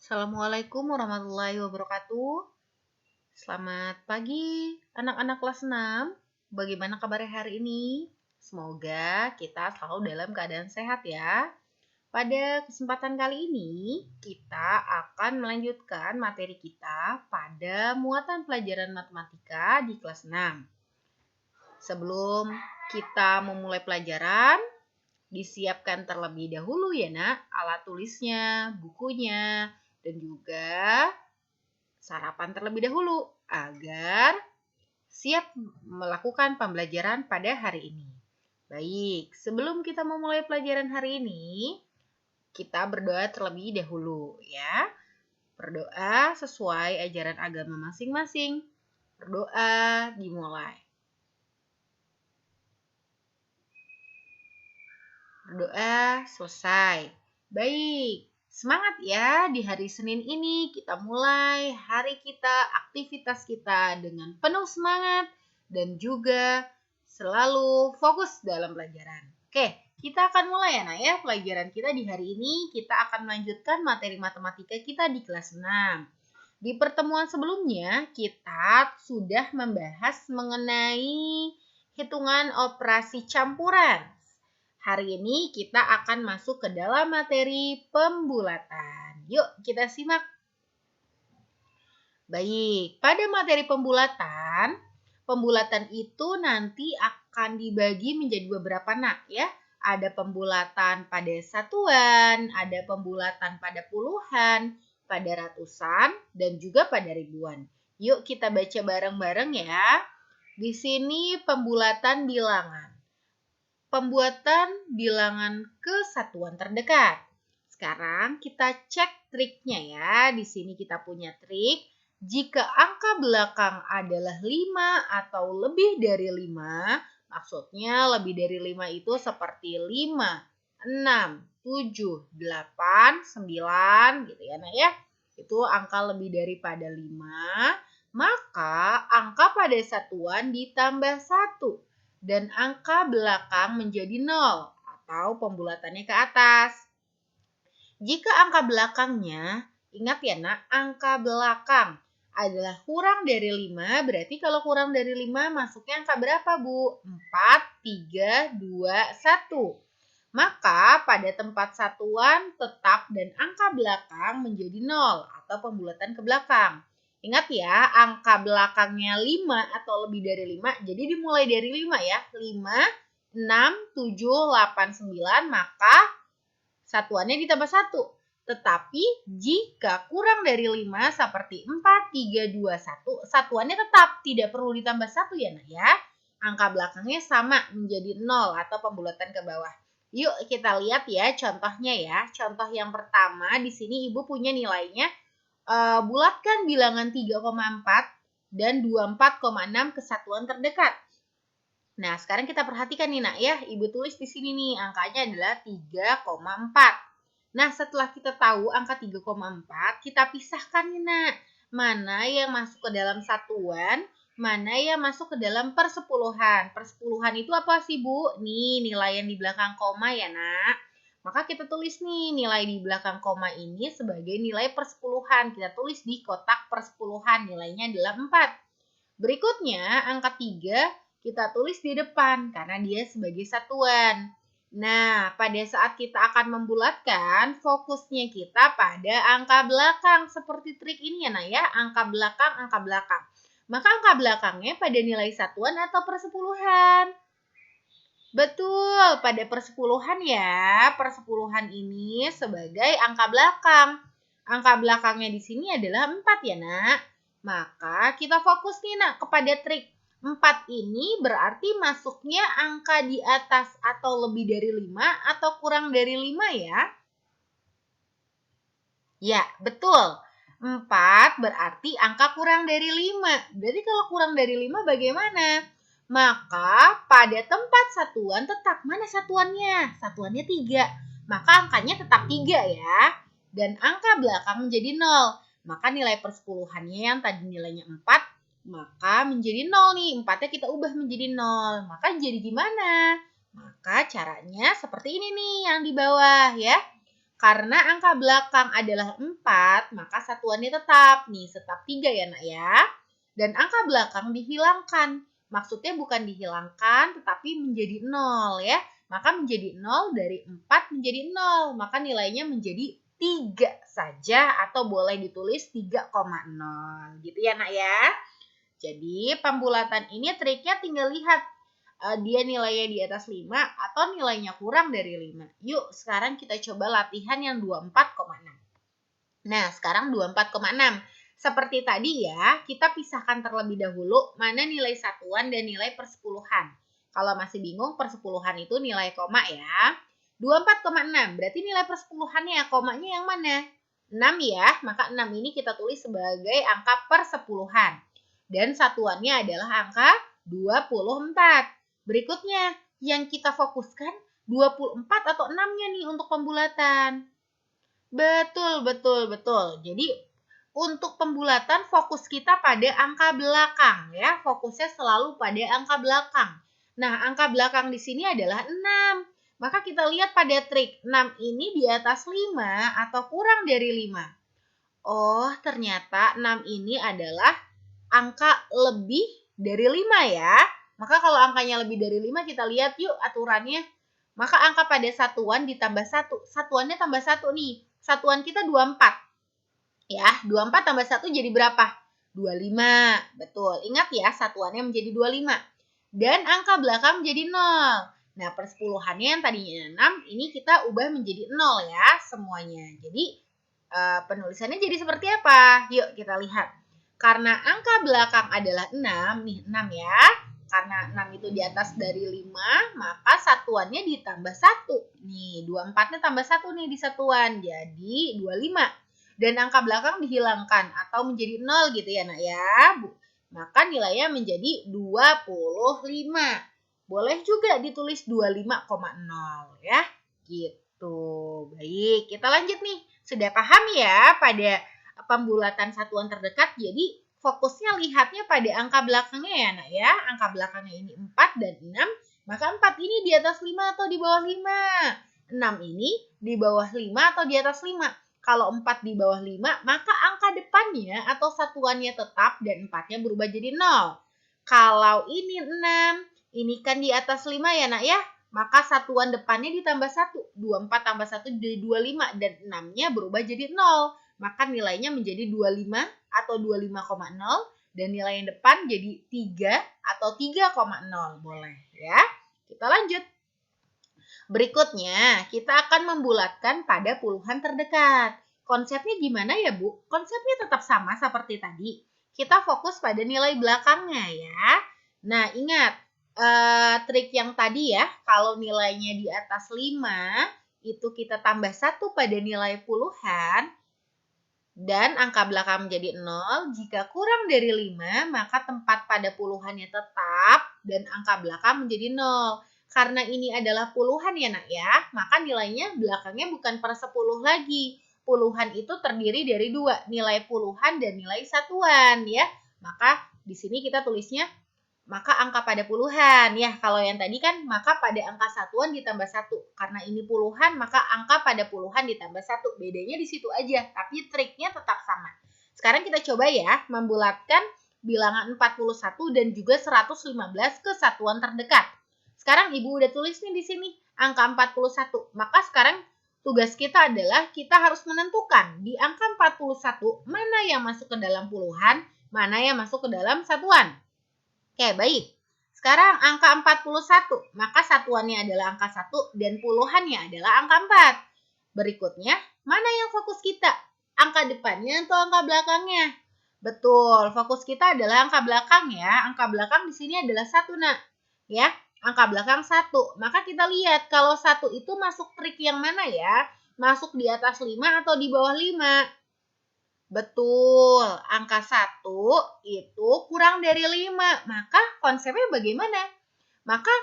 Assalamualaikum warahmatullahi wabarakatuh. Selamat pagi anak-anak kelas 6. Bagaimana kabarnya hari ini? Semoga kita selalu dalam keadaan sehat ya. Pada kesempatan kali ini, kita akan melanjutkan materi kita pada muatan pelajaran matematika di kelas 6. Sebelum kita memulai pelajaran, disiapkan terlebih dahulu ya nak, alat tulisnya, bukunya, dan juga sarapan terlebih dahulu agar siap melakukan pembelajaran pada hari ini. Baik, sebelum kita memulai pelajaran hari ini, kita berdoa terlebih dahulu ya. Berdoa sesuai ajaran agama masing-masing. Berdoa dimulai. Berdoa selesai. Baik, semangat ya di hari Senin ini kita mulai hari kita, aktivitas kita dengan penuh semangat dan juga selalu fokus dalam pelajaran. Oke, kita akan mulai ya nak ya pelajaran kita di hari ini. Kita akan melanjutkan materi matematika kita di kelas 6. Di pertemuan sebelumnya kita sudah membahas mengenai hitungan operasi campuran. Hari ini kita akan masuk ke dalam materi pembulatan. Yuk kita simak. Baik, pada materi pembulatan itu nanti akan dibagi menjadi beberapa nak ya. Ada pembulatan pada satuan, ada pembulatan pada puluhan, pada ratusan, dan juga pada ribuan. Yuk kita baca bareng-bareng ya. Di sini pembulatan bilangan. Pembuatan bilangan ke satuan terdekat. Sekarang kita cek triknya ya. Di sini kita punya trik. Jika angka belakang adalah 5 atau lebih dari 5, maksudnya lebih dari 5 itu seperti 5, 6, 7, 8, 9 gitu ya. Nah ya, itu angka lebih daripada 5, maka angka pada satuan ditambah 1. Dan angka belakang menjadi 0 atau pembulatannya ke atas. Jika angka belakangnya, ingat ya nak, angka belakang adalah kurang dari 5, berarti kalau kurang dari 5 masuknya angka berapa Bu? 4, 3, 2, 1. Maka pada tempat satuan tetap dan angka belakang menjadi 0 atau pembulatan ke belakang. Ingat ya, angka belakangnya 5 atau lebih dari 5, jadi dimulai dari 5 ya. 5, 6, 7, 8, 9, maka satuannya ditambah 1. Tetapi jika kurang dari 5 seperti 4, 3, 2, 1, satuannya tetap tidak perlu ditambah 1 ya nak ya. Angka belakangnya sama menjadi 0 atau pembulatan ke bawah. Yuk kita lihat ya contohnya ya. Contoh yang pertama di sini Ibu punya nilainya. Bulatkan bilangan 3,4 dan 24,6 ke satuan terdekat. Nah, sekarang kita perhatikan nih nak ya. Ibu tulis di sini nih, angkanya adalah 3,4. Nah, setelah kita tahu angka 3,4, kita pisahkan nih nak. Mana yang masuk ke dalam satuan, mana yang masuk ke dalam persepuluhan. Persepuluhan itu apa sih Bu? Nih, nilai yang di belakang koma ya nak. Maka kita tulis nih nilai di belakang koma ini sebagai nilai persepuluhan. Kita tulis di kotak persepuluhan, nilainya adalah 4. Berikutnya, angka 3 kita tulis di depan karena dia sebagai satuan. Nah, pada saat kita akan membulatkan, fokusnya kita pada angka belakang. Seperti trik ini ya nak ya, angka belakang, angka belakang. Maka angka belakangnya pada nilai satuan atau persepuluhan? Betul, pada persepuluhan ya. Persepuluhan ini sebagai angka belakang. Angka belakangnya di sini adalah 4 ya nak. Maka kita fokus nih nak kepada trik. 4 ini berarti masuknya angka di atas atau lebih dari 5 atau kurang dari 5 ya. Ya, betul. 4 berarti angka kurang dari 5. Berarti kalau kurang dari 5 bagaimana? Maka pada tempat satuan tetap mana satuannya? Satuannya 3. Maka angkanya tetap 3 ya. Dan angka belakang menjadi 0. Maka nilai persepuluhannya yang tadi nilainya 4, maka menjadi 0 nih. 4-nya kita ubah menjadi 0. Maka jadi gimana? Maka caranya seperti ini nih yang di bawah ya. Karena angka belakang adalah 4, maka satuannya tetap. Nih, tetap 3 ya, Nak ya. Dan angka belakang dihilangkan. Maksudnya bukan dihilangkan, tetapi menjadi 0 ya. Maka menjadi 0 dari 4 menjadi 0. Maka nilainya menjadi 3 saja atau boleh ditulis 3,0. Gitu ya, Nak ya. Jadi, pembulatan ini triknya tinggal lihat dia nilainya di atas 5 atau nilainya kurang dari 5. Yuk, sekarang kita coba latihan yang 24,6. Nah, sekarang 24,6. Seperti tadi ya, kita pisahkan terlebih dahulu mana nilai satuan dan nilai persepuluhan. Kalau masih bingung, persepuluhan itu nilai koma ya. 24,6, berarti nilai persepuluhannya, komanya yang mana? 6 ya, maka 6 ini kita tulis sebagai angka persepuluhan. Dan satuannya adalah angka 24. Berikutnya, yang kita fokuskan 24 atau 6-nya nih untuk pembulatan. Betul. Jadi, untuk pembulatan fokus kita pada angka belakang ya. Fokusnya selalu pada angka belakang. Nah, angka belakang di sini adalah 6. Maka kita lihat pada trik 6 ini di atas 5 atau kurang dari 5. Oh, ternyata 6 ini adalah angka lebih dari 5 ya. Maka kalau angkanya lebih dari 5 kita lihat yuk aturannya. Maka angka pada satuan ditambah 1. Satuannya tambah 1 nih. Satuan kita 24. Ya, 24 tambah 1 jadi berapa? 25. Betul. Ingat ya, satuannya menjadi 25. Dan angka belakang menjadi 0. Nah, persepuluhannya yang tadinya 6, ini kita ubah menjadi 0 ya semuanya. Jadi, penulisannya jadi seperti apa? Yuk kita lihat. Karena angka belakang adalah 6, nih 6 ya. Karena 6 itu di atas dari 5, maka satuannya ditambah 1. Nih, 24-nya tambah 1 nih di satuan, jadi 25. Dan angka belakang dihilangkan atau menjadi 0 gitu ya, Nak ya. Maka nilainya menjadi 25. Boleh juga ditulis 25,0 ya. Gitu. Baik, kita lanjut nih. Sudah paham ya pada pembulatan satuan terdekat? Jadi fokusnya lihatnya pada angka belakangnya ya, Nak ya. Angka belakangnya ini 4 dan 6. Maka 4 ini di atas 5 atau di bawah 5? 6 ini di bawah 5 atau di atas 5? Kalau 4 di bawah 5, maka angka depannya atau satuannya tetap dan 4-nya berubah jadi 0. Kalau ini 6, ini kan di atas 5 ya, Nak ya. Maka satuan depannya ditambah 1. 24 tambah 1 jadi 25 dan 6-nya berubah jadi 0. Maka nilainya menjadi 25 atau 25,0 dan nilai yang depan jadi 3 atau 3,0. Boleh ya. Kita lanjut. Berikutnya, kita akan membulatkan pada puluhan terdekat. Konsepnya gimana ya, Bu? Konsepnya tetap sama seperti tadi. Kita fokus pada nilai belakangnya ya. Nah, ingat, trik yang tadi ya, kalau nilainya di atas 5, itu kita tambah 1 pada nilai puluhan, dan angka belakang menjadi 0. Jika kurang dari 5, maka tempat pada puluhannya tetap, dan angka belakang menjadi 0. Karena ini adalah puluhan ya, Nak ya, maka nilainya belakangnya bukan per 10 lagi. Puluhan itu terdiri dari 2, nilai puluhan dan nilai satuan ya. Maka di sini kita tulisnya maka angka pada puluhan ya. Kalau yang tadi kan maka pada angka satuan ditambah 1. Karena ini puluhan maka angka pada puluhan ditambah 1. Bedanya di situ aja, tapi triknya tetap sama. Sekarang kita coba ya membulatkan bilangan 41 dan juga 115 ke satuan terdekat. Sekarang Ibu udah tulis nih di sini angka 41. Maka sekarang tugas kita adalah kita harus menentukan di angka 41 mana yang masuk ke dalam puluhan, mana yang masuk ke dalam satuan. Oke, baik. Sekarang angka 41, maka satuannya adalah angka 1 dan puluhannya adalah angka 4. Berikutnya, mana yang fokus kita? Angka depannya atau angka belakangnya? Betul, fokus kita adalah angka belakang ya. Angka belakang di sini adalah 1, Nak. Ya, angka belakang 1. Maka kita lihat kalau 1 itu masuk trik yang mana ya? Masuk di atas 5 atau di bawah 5? Betul, angka 1 itu kurang dari 5. Maka konsepnya bagaimana? Maka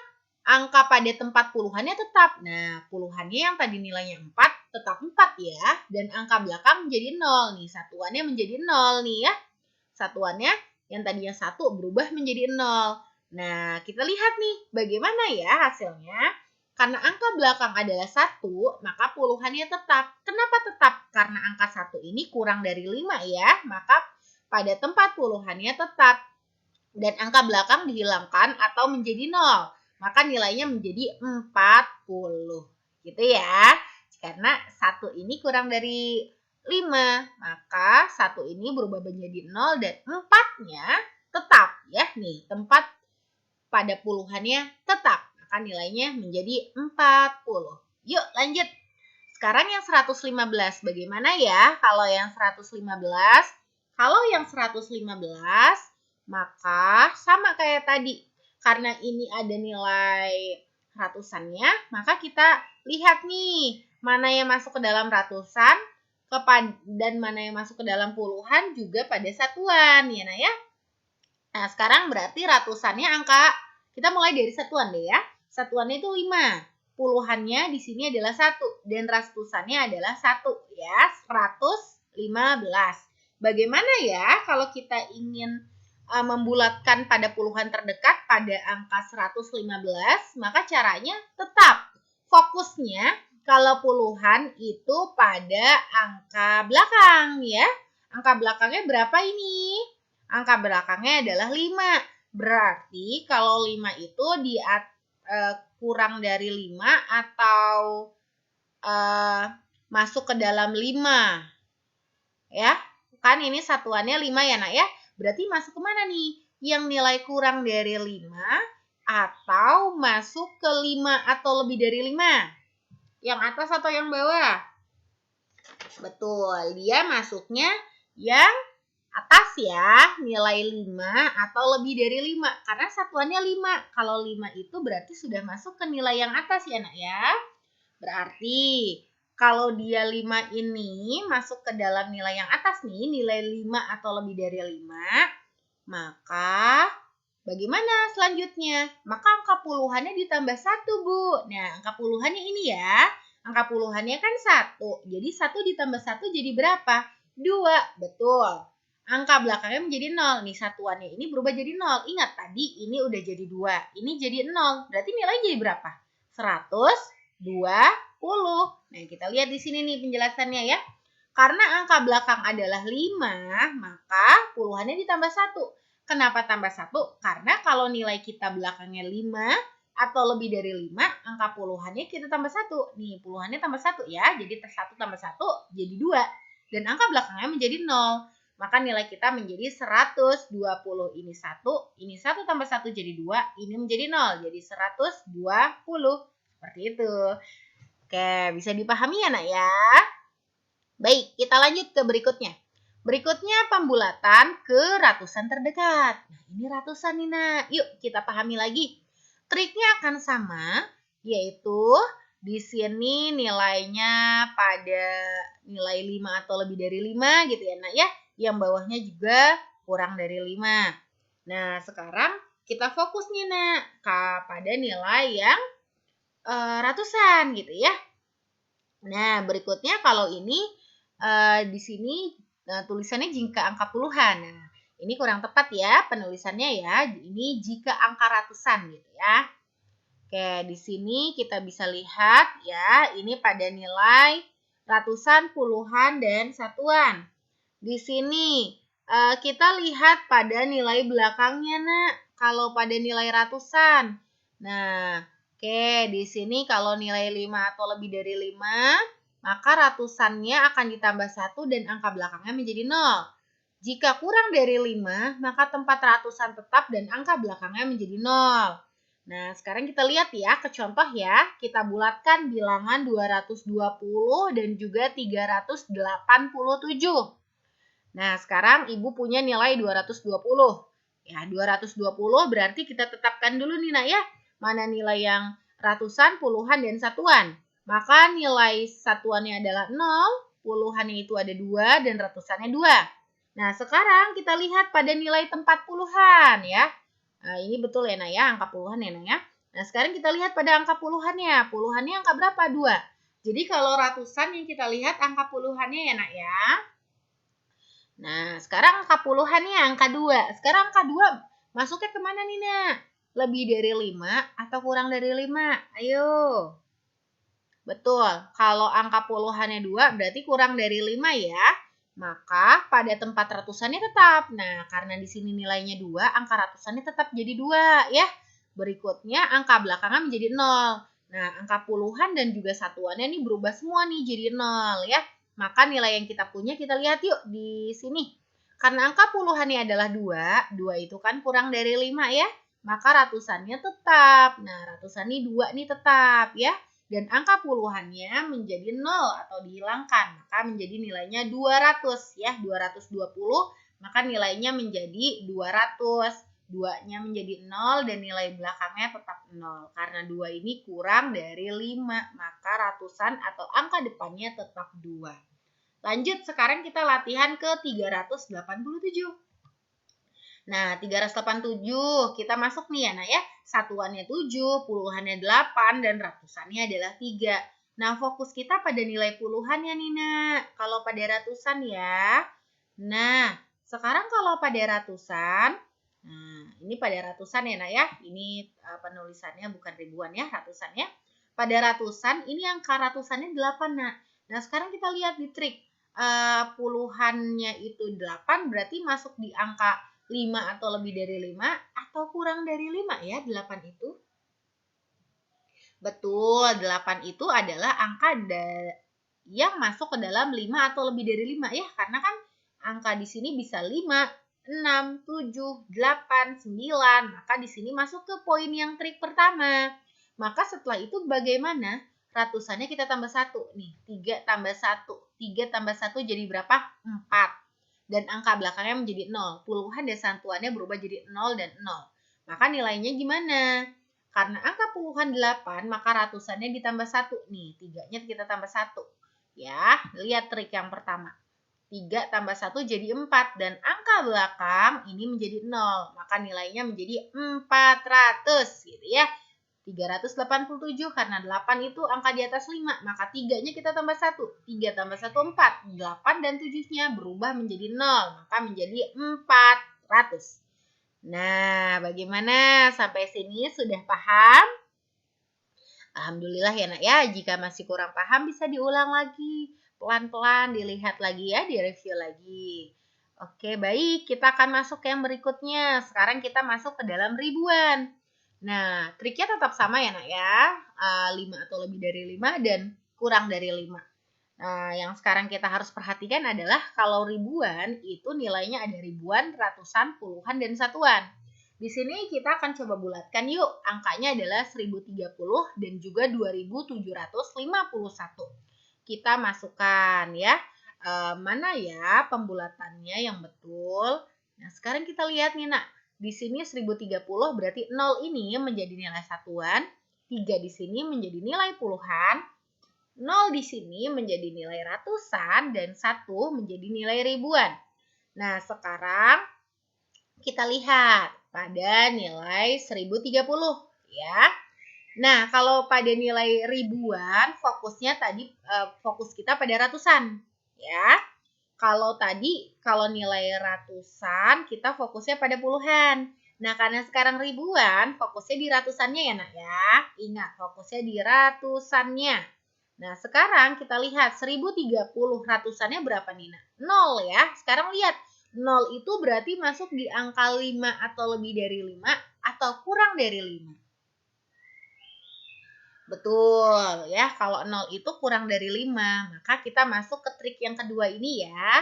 angka pada tempat puluhannya tetap. Nah, puluhannya yang tadi nilainya 4 tetap 4 ya. Dan angka belakang menjadi 0 nih. Satuannya menjadi 0 nih ya. Satuannya yang tadinya 1 berubah menjadi 0. Nah, kita lihat nih bagaimana ya hasilnya. Karena angka belakang adalah 1, maka puluhannya tetap. Kenapa tetap? Karena angka 1 ini kurang dari 5 ya, maka pada tempat puluhannya tetap. Dan angka belakang dihilangkan atau menjadi 0, maka nilainya menjadi 40. Gitu ya. Karena 1 ini kurang dari 5, maka 1 ini berubah menjadi 0 dan 4-nya tetap ya. Nih, tempat pada puluhannya tetap. Maka nilainya menjadi 40. Yuk lanjut. Sekarang yang 115. Bagaimana ya kalau yang 115? Kalau yang 115, maka sama kayak tadi. Karena ini ada nilai ratusannya, maka kita lihat nih, mana yang masuk ke dalam ratusan dan mana yang masuk ke dalam puluhan juga pada satuan, ya Nah ya. Nah, sekarang berarti ratusannya kita mulai dari satuan deh ya. Satuannya itu 5. Puluhannya di sini adalah 1 dan ratusannya adalah 1 ya, 115. Bagaimana ya kalau kita ingin membulatkan pada puluhan terdekat pada angka 115? Maka caranya tetap fokusnya kalau puluhan itu pada angka belakang ya. Angka belakangnya berapa ini? Angka belakangnya adalah 5. Berarti kalau 5 itu kurang dari 5 atau masuk ke dalam 5. Ya, kan ini satuannya 5 ya Nak ya. Berarti masuk ke mana nih? Yang nilai kurang dari 5 atau masuk ke 5 atau lebih dari 5? Yang atas atau yang bawah? Betul, dia masuknya yang atas ya, nilai 5 atau lebih dari 5. Karena satuannya 5. Kalau 5 itu berarti sudah masuk ke nilai yang atas ya Nak ya. Berarti kalau dia 5 ini masuk ke dalam nilai yang atas nih, nilai 5 atau lebih dari 5, maka bagaimana selanjutnya? Maka angka puluhannya ditambah 1, Bu. Nah, angka puluhannya ini ya. Angka puluhannya kan 1. Jadi 1 ditambah 1 jadi berapa? 2. Betul. Angka belakangnya menjadi 0. Nih satuannya ini berubah jadi 0. Ingat tadi ini udah jadi 2. Ini jadi 0. Berarti nilainya jadi berapa? 120. Nah, kita lihat di sini nih penjelasannya ya. Karena angka belakang adalah 5, maka puluhannya ditambah 1. Kenapa tambah 1? Karena kalau nilai kita belakangnya 5 atau lebih dari 5, angka puluhannya kita tambah 1. Nih, puluhannya tambah 1 ya. Jadi 1 tambah 1 jadi 2. Dan angka belakangnya menjadi 0. Maka nilai kita menjadi 120. Ini 1, ini 1 tambah 1 jadi 2, ini menjadi 0. Jadi 120. Seperti itu. Oke, bisa dipahami ya Nak ya? Baik, kita lanjut ke berikutnya. Berikutnya pembulatan ke ratusan terdekat. Nah, ini ratusan nih Nak. Yuk kita pahami lagi. Triknya akan sama, yaitu di sini nilainya pada nilai 5 atau lebih dari 5 gitu ya Nak ya. Yang bawahnya juga kurang dari 5. Nah, sekarang kita fokus nih Nak pada nilai yang ratusan gitu ya. Nah, berikutnya kalau ini di sini tulisannya jika angka puluhan. Nah, ini kurang tepat ya penulisannya ya. Ini jika angka ratusan gitu ya. Oke, di sini kita bisa lihat ya, ini pada nilai ratusan, puluhan, dan satuan. Di sini kita lihat pada nilai belakangnya, Nak. Kalau pada nilai ratusan. Nah, oke, di sini kalau nilai 5 atau lebih dari 5, maka ratusannya akan ditambah 1 dan angka belakangnya menjadi 0. Jika kurang dari 5, maka tempat ratusan tetap dan angka belakangnya menjadi 0. Nah, sekarang kita lihat ya ke contoh ya. Kita bulatkan bilangan 220 dan juga 387. Nah, sekarang Ibu punya nilai 220. Ya, 220 berarti kita tetapkan dulu nih Nak ya. Mana nilai yang ratusan, puluhan, dan satuan. Maka nilai satuannya adalah 0, puluhannya itu ada 2, dan ratusannya 2. Nah, sekarang kita lihat pada nilai tempat puluhan ya. Nah, ini betul ya Nak ya, angka puluhan ya Nak ya. Nah, sekarang kita lihat pada angka puluhannya. Puluhannya angka berapa? 2. Jadi kalau ratusan yang kita lihat angka puluhannya ya Nak ya. Nah, sekarang angka puluhannya angka 2. Sekarang angka 2 masuknya kemana nih, Nak? lebih dari 5 atau kurang dari 5? Ayo. Betul, kalau angka puluhannya 2 berarti kurang dari 5 ya. Maka pada tempat ratusannya tetap. Nah, karena di sini nilainya 2, angka ratusannya tetap jadi 2 ya. Berikutnya angka belakangan menjadi 0. Nah, angka puluhan dan juga satuannya nih berubah semua nih jadi 0 ya. Maka nilai yang kita punya kita lihat yuk di sini. Karena angka puluhannya adalah 2, 2 itu kan kurang dari 5 ya. Maka ratusannya tetap. Nah, ratusan nih 2 nih tetap ya. Dan angka puluhannya menjadi 0 atau dihilangkan, maka menjadi nilainya 200 ya, 220, maka nilainya menjadi 200. 2-nya menjadi 0 dan nilai belakangnya tetap 0. Karena 2 ini kurang dari 5, maka ratusan atau angka depannya tetap 2. Lanjut, sekarang kita latihan ke 387. Nah, 387 kita masuk nih ya, Nak ya. Satuannya 7, puluhannya 8, dan ratusannya adalah 3. Nah, fokus kita pada nilai puluhannya nih, Nak. Kalau pada ratusan ya. Nah, sekarang kalau pada ratusan, nah ini pada ratusan ya, Nak ya. Ini penulisannya bukan ribuan ya, ratusan ya. Pada ratusan, ini angka ratusannya 8, Nak. Nah, sekarang kita lihat di trik. Puluhannya itu 8, berarti masuk di angka 5 atau lebih dari 5 atau kurang dari 5 ya 8 itu? Betul, 8 itu adalah angka yang masuk ke dalam 5 atau lebih dari 5 ya. Karena kan angka di sini bisa 5, 6, 7, 8, 9. Maka di sini masuk ke poin yang trik pertama. Maka setelah itu bagaimana? Ratusannya kita tambah 1 nih. 3 tambah 1. 3 tambah 1 jadi berapa? 4. Dan angka belakangnya menjadi 0. Puluhan dan satuannya berubah jadi 0 dan 0. Maka nilainya gimana? Karena angka puluhan 8, maka ratusannya ditambah 1 nih. 3-nya kita tambah 1. Ya, lihat trik yang pertama. 3 tambah 1 jadi 4. Dan angka belakang ini menjadi 0. Maka nilainya menjadi 400. Gitu ya. 387 karena 8 itu angka di atas 5, maka 3-nya kita tambah 1. 3 tambah 1, 4. 8 dan 7-nya berubah menjadi 0, maka menjadi 400. Nah, bagaimana? Sampai sini sudah paham? Alhamdulillah ya Nak ya, jika masih kurang paham bisa diulang lagi. Pelan-pelan dilihat lagi ya, direview lagi. Oke, baik. Kita akan masuk ke yang berikutnya. Sekarang kita masuk ke dalam ribuan. Nah, triknya tetap sama ya Nak ya, 5 atau lebih dari 5 dan kurang dari 5. Nah, yang sekarang kita harus perhatikan adalah kalau ribuan itu nilainya ada ribuan, ratusan, puluhan, dan satuan. Di sini kita akan coba bulatkan yuk, angkanya adalah 1030 dan juga 2751. Kita masukkan ya, mana ya pembulatannya yang betul. Nah, sekarang kita lihat nih Nak. Di sini 1030 berarti 0 ini menjadi nilai satuan, 3 di sini menjadi nilai puluhan, 0 di sini menjadi nilai ratusan, dan 1 menjadi nilai ribuan. Nah, sekarang kita lihat pada nilai 1030 ya. Nah, kalau pada nilai ribuan, fokusnya tadi fokus kita pada ratusan ya. Kalau nilai ratusan, kita fokusnya pada puluhan. Nah, karena sekarang ribuan, fokusnya di ratusannya ya, Nak ya. Ingat, fokusnya di ratusannya. Nah, sekarang kita lihat 1030 ratusannya berapa nih, Nak? 0 ya. Sekarang lihat, 0 itu berarti masuk di angka 5 atau lebih dari 5 atau kurang dari 5. Betul ya, kalau 0 itu kurang dari 5, maka kita masuk ke trik yang kedua ini ya.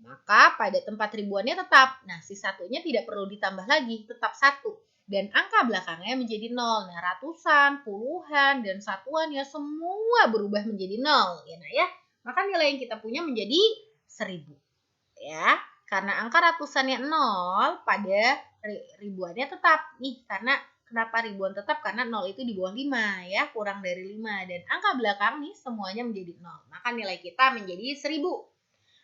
Maka pada tempat ribuannya tetap. Nah, si satunya tidak perlu ditambah lagi, tetap 1. Dan angka belakangnya menjadi 0. Nah, ratusan, puluhan, dan satuan ya semua berubah menjadi 0. Ya, nah ya. Maka nilai yang kita punya menjadi 1000. Ya, karena angka ratusannya 0, pada ribuannya tetap. Nih, karena kenapa ribuan tetap? Karena 0 itu di bawah 5 ya, kurang dari 5. Dan angka belakang nih semuanya menjadi 0. Maka nilai kita menjadi 1000.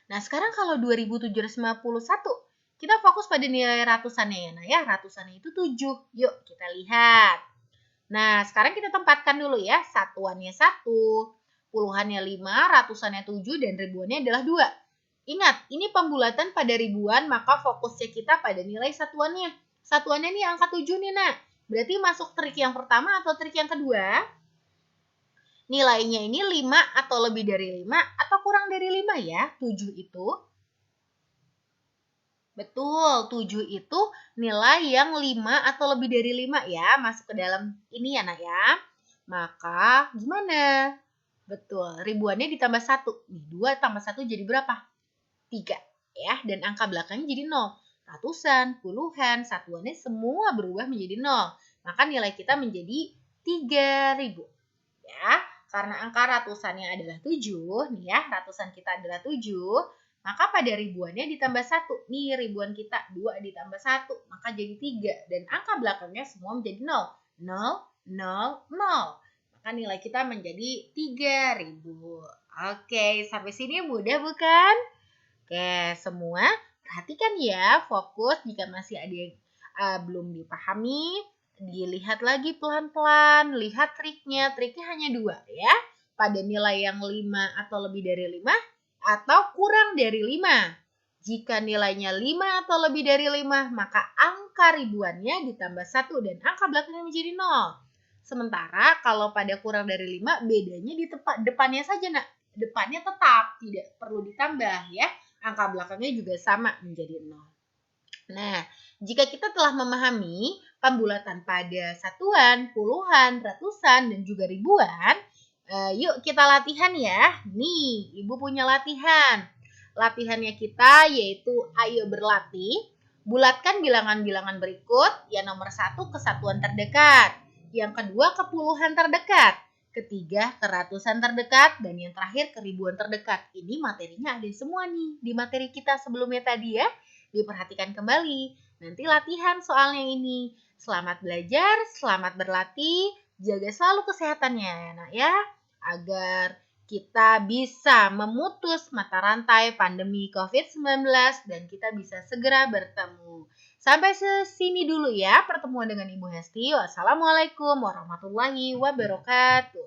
Nah, sekarang kalau 2751, kita fokus pada nilai ratusannya ya. Nah, ya ratusannya itu 7. Yuk kita lihat. Nah, sekarang kita tempatkan dulu ya. Satuannya 1, puluhannya 5, ratusannya 7, dan ribuannya adalah 2. Ingat, ini pembulatan pada ribuan, maka fokusnya kita pada nilai satuannya. Satuannya nih angka 7 nih, Nak. Berarti masuk trik yang pertama atau trik yang kedua? Nilainya ini 5 atau lebih dari 5 atau kurang dari 5 ya, 7 itu. Betul, 7 itu nilai yang 5 atau lebih dari 5 ya, masuk ke dalam ini ya nak ya. Maka gimana? Betul, ribuannya ditambah 1. Nih, 2 tambah 1 jadi berapa? 3 ya, dan angka belakangnya jadi 0. Ratusan, puluhan, satuannya semua berubah menjadi 0. Maka nilai kita menjadi 3.000 ya. Karena angka ratusannya adalah 7, nih ya, ratusan kita adalah 7, maka pada ribuannya ditambah 1. Nih ribuan kita 2 ditambah 1, maka jadi 3 dan angka belakangnya semua menjadi 0. 0, 0, 0. Maka nilai kita menjadi 3.000. Oke, sampai sini mudah bukan? Oke, semua perhatikan ya, fokus jika masih ada yang belum dipahami, dilihat lagi pelan-pelan, lihat triknya. Triknya hanya 2 ya, pada nilai yang 5 atau lebih dari 5 atau kurang dari 5. Jika nilainya 5 atau lebih dari 5, maka angka ribuannya ditambah 1 dan angka belakangnya menjadi 0. Sementara kalau pada kurang dari 5, bedanya di depannya saja, nak. Depannya tetap tidak perlu ditambah ya. Angka belakangnya juga sama menjadi 0. Nah, jika kita telah memahami pembulatan pada satuan, puluhan, ratusan, dan juga ribuan, yuk kita latihan ya. Nih, Ibu punya latihan. Latihannya kita yaitu ayo berlatih, bulatkan bilangan-bilangan berikut, yang nomor 1 ke satuan terdekat, yang kedua ke puluhan terdekat, ketiga ke ratusan terdekat, dan yang terakhir ke ribuan terdekat. Ini materinya ada semua nih di materi kita sebelumnya tadi ya. Diperhatikan kembali. Nanti latihan soalnya ini. Selamat belajar, selamat berlatih, jaga selalu kesehatannya ya nak ya. Agar kita bisa memutus mata rantai pandemi COVID-19 dan kita bisa segera bertemu. Sampai sini dulu ya pertemuan dengan Ibu Hesti. Wassalamualaikum warahmatullahi wabarakatuh.